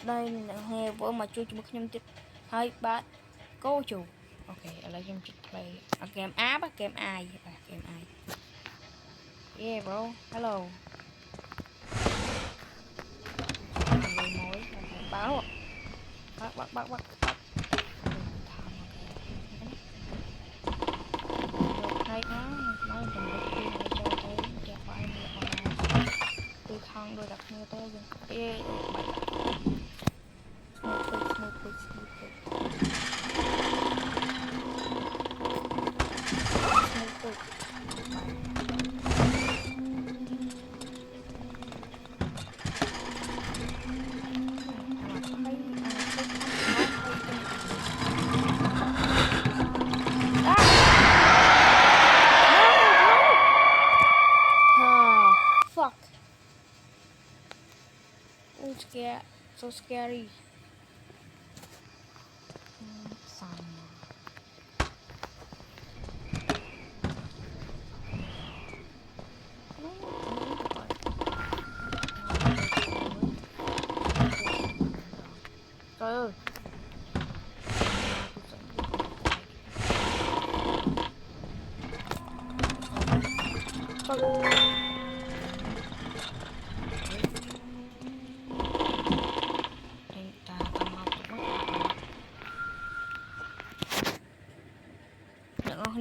đây hè với mà chui cho một nhâm tiếp hai bạn cô chủ ok ở đây nhâm chích bay game app á game ai yeah bro hello người mối báo bắt hay á nói mình được khi này cho thấy chả phải là từ khăn đôi đặt như thế nhưng ê fuck so scary trời ơi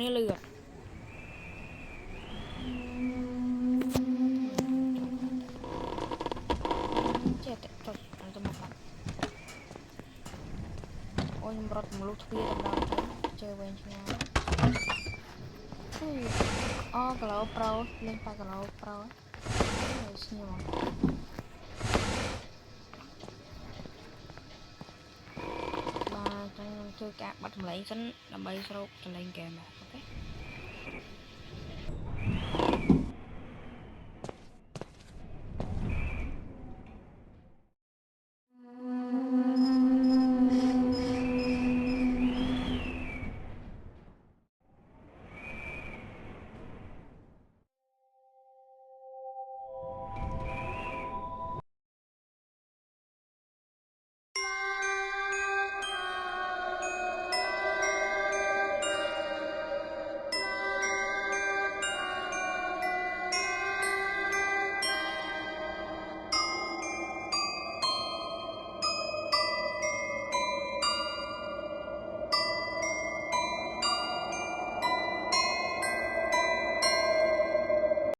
នេះលឺចេះតែចុចទៅមកបាត់អូយខ្ញុំរត់មលុះទ្វារទៅដល់ទៅជើវែងឆ្ងាយអូគីឡូប្រូលេងប៉ាគីឡូប្រូហើយស្ញោមបាទចឹងខ្ញុំធ្វើការបាត់ចម្លែងសិនដើម្បីស្រូបចម្លែងហ្គេម